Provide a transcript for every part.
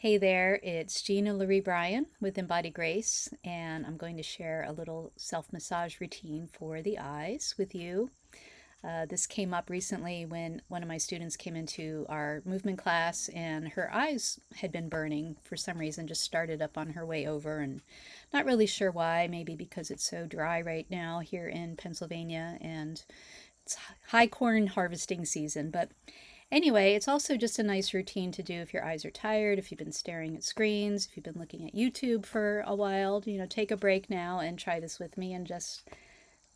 Hey there, it's Gina Laree Bryan with Embody Grace, and I'm going to share a little self massage routine for the eyes with you. This came up recently when one of my students came into our movement class, and her eyes had been burning for some reason, just started up on her way over, and not really sure why. Maybe because it's so dry right now here in Pennsylvania, and it's high corn harvesting season. But anyway, it's also just a nice routine to do if your eyes are tired, if you've been staring at screens, if you've been looking at YouTube for a while. Take a break now and try this with me and just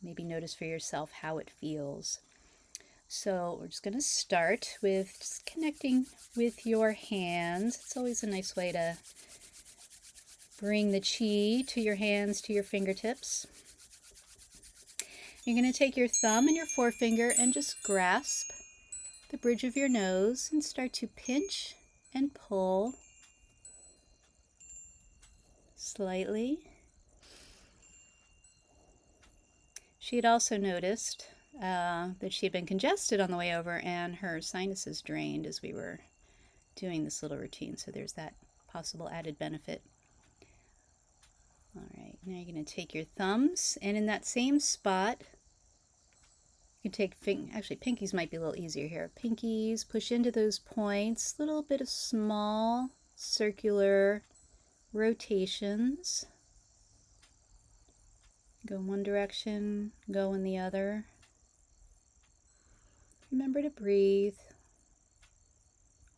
maybe notice for yourself how it feels. So we're just going to start with just connecting with your hands. It's always a nice way to bring the chi to your hands, to your fingertips. You're going to take your thumb and your forefinger and just grasp the bridge of your nose and start to pinch and pull slightly. She had also noticed that she had been congested on the way over and her sinuses drained as we were doing this little routine, so there's that possible added benefit. All right, now you're going to take your thumbs, and in that same spot, you can take, actually pinkies might be a little easier here. Pinkies, push into those points, little bit of small circular rotations. Go in one direction, go in the other. Remember to breathe.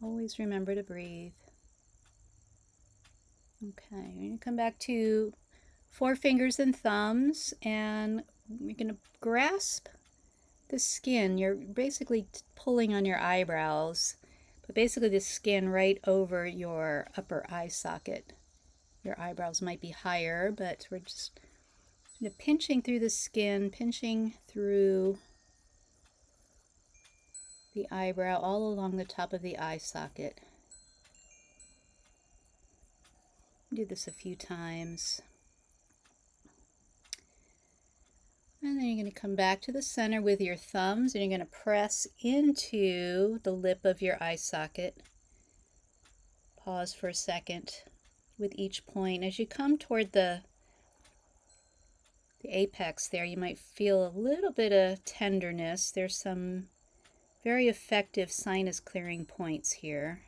Always remember to breathe. Okay, we're going to come back to forefingers and thumbs, and we're going to grasp the skin. You're basically pulling on your eyebrows, but basically the skin right over your upper eye socket. Your eyebrows might be higher, but we're just pinching through the skin, pinching through the eyebrow all along the top of the eye socket. Do this a few times. And then you're going to come back to the center with your thumbs, and you're going to press into the lip of your eye socket. Pause for a second with each point. As you come toward the apex there, you might feel a little bit of tenderness. There's some very effective sinus clearing points here.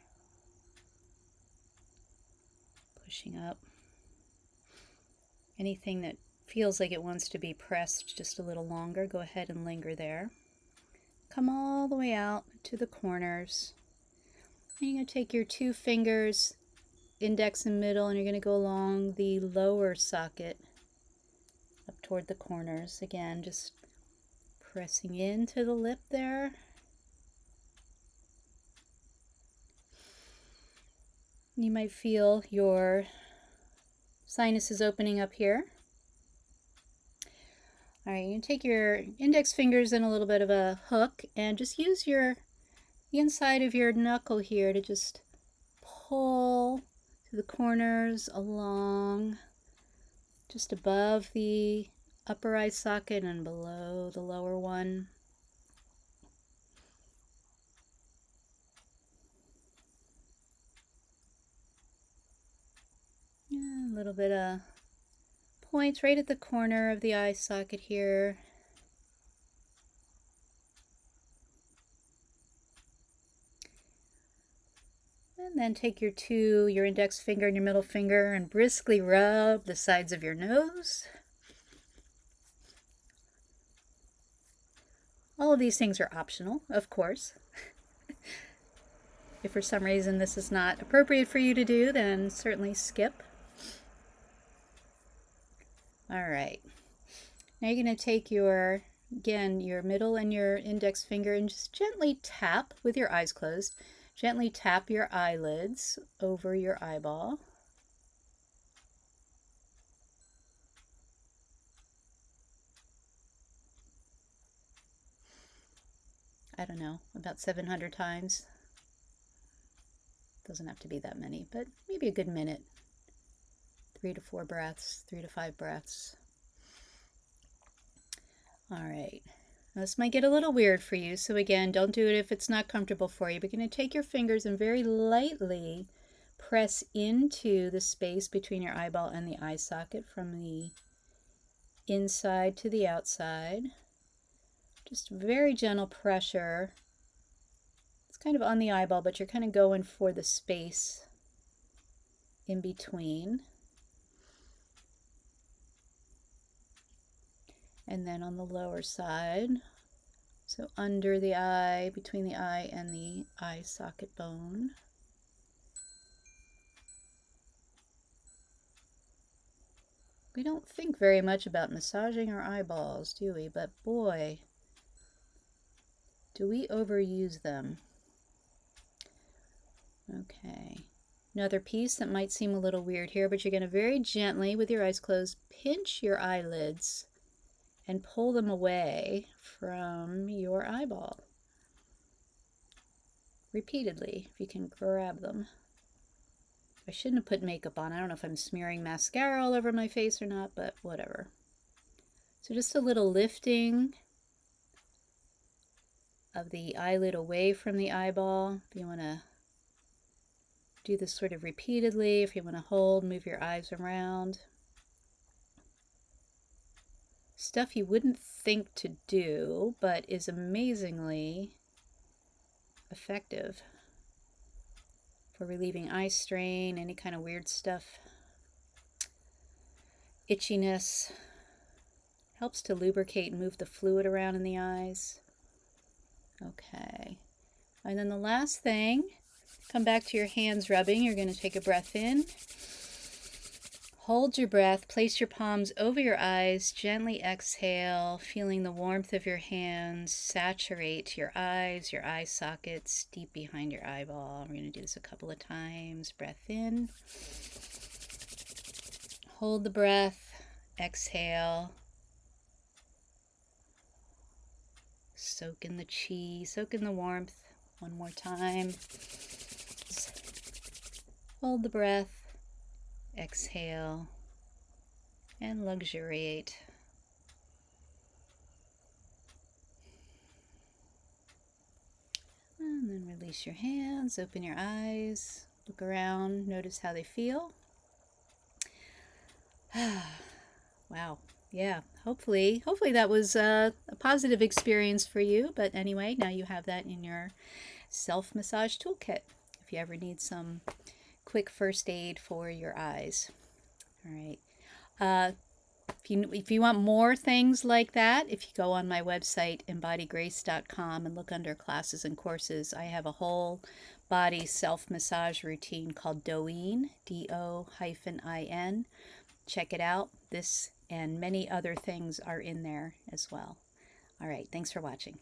Pushing up. Anything that feels like it wants to be pressed just a little longer, go ahead and linger there. Come all the way out to the corners. And you're going to take your two fingers, index and middle, and you're going to go along the lower socket up toward the corners. Again, just pressing into the lip there. You might feel your sinuses opening up here. All right, you take your index fingers in a little bit of a hook and just use the inside of your knuckle here to just pull to the corners along, just above the upper eye socket and below the lower one. A little bit of points right at the corner of the eye socket here. And then take your index finger and your middle finger and briskly rub the sides of your nose. All of these things are optional, of course. If for some reason this is not appropriate for you to do, then certainly skip. All right. Now you're going to take your middle and your index finger and just gently tap with your eyes closed. Gently tap your eyelids over your eyeball. I don't know, about 700 times. Doesn't have to be that many, but maybe a good minute. 3 to 4 breaths, 3 to 5 breaths. All right. Now this might get a little weird for you, so again, don't do it if it's not comfortable for you. But you're going to take your fingers and very lightly press into the space between your eyeball and the eye socket from the inside to the outside. Just very gentle pressure. It's kind of on the eyeball, but you're kind of going for the space in between. And then on the lower side, so under the eye, between the eye and the eye socket bone. We don't think very much about massaging our eyeballs, do we? But boy, do we overuse them. Okay. Another piece that might seem a little weird here, but you're going to very gently, with your eyes closed, pinch your eyelids and pull them away from your eyeball. Repeatedly, if you can grab them. I shouldn't have put makeup on. I don't know if I'm smearing mascara all over my face or not, but whatever. So just a little lifting of the eyelid away from the eyeball. If you want to do this sort of repeatedly, if you want to hold, move your eyes around. Stuff you wouldn't think to do, but is amazingly effective for relieving eye strain, any kind of weird stuff. Itchiness. Helps to lubricate and move the fluid around in the eyes. Okay. And then the last thing, come back to your hands rubbing. You're going to take a breath in. Hold your breath, place your palms over your eyes, gently exhale, feeling the warmth of your hands saturate your eyes, your eye sockets, deep behind your eyeball. We're going to do this a couple of times. Breath in. Hold the breath, exhale. Soak in the chi, soak in the warmth. One more time. Hold the breath. Exhale and luxuriate. And then release your hands, open your eyes, look around, notice how they feel. Wow. Yeah, hopefully that was a positive experience for you. But anyway, now you have that in your self-massage toolkit if you ever need some quick first aid for your eyes. All right. If you want more things like that, if you go on my website, embodygrace.com, and look under classes and courses, I have a whole body self-massage routine called Doin, D-O-I-N. Check it out. This and many other things are in there as well. All right. Thanks for watching.